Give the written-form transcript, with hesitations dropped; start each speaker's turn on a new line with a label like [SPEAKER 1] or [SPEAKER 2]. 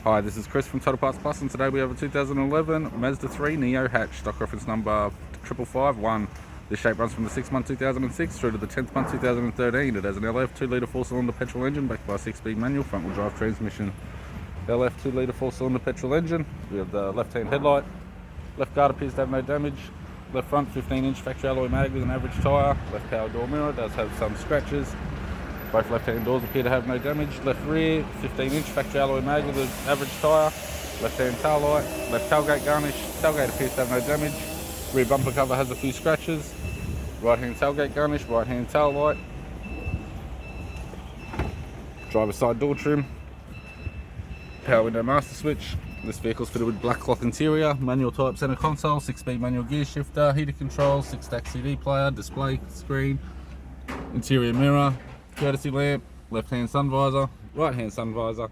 [SPEAKER 1] Hi, this is Chris from Total Parts Plus, and today we have a 2011 Mazda 3 Neo hatch, stock reference number 5551. This shape runs from the 6th month 2006 through to the 10th month 2013. It has an LF 2-litre 4-cylinder petrol engine backed by a 6-speed manual front-wheel drive transmission. LF 2-litre 4-cylinder petrol engine. We have the left-hand headlight. Left guard appears to have no damage. Left front 15-inch factory alloy mag with an average tyre. Left power door mirror does have some scratches. Both left-hand doors appear to have no damage. Left rear, 15-inch factory alloy mag with an average tyre. Left-hand taillight. Left tailgate garnish. Tailgate appears to have no damage. Rear bumper cover has a few scratches. Right-hand tailgate garnish. Right-hand taillight. Driver's side door trim. Power window master switch. This vehicle is fitted with black cloth interior, manual type center console, 6-speed manual gear shifter, heated controls, 6-stack CD player, display screen, interior mirror, courtesy lamp, left-hand sun visor, right-hand sun visor,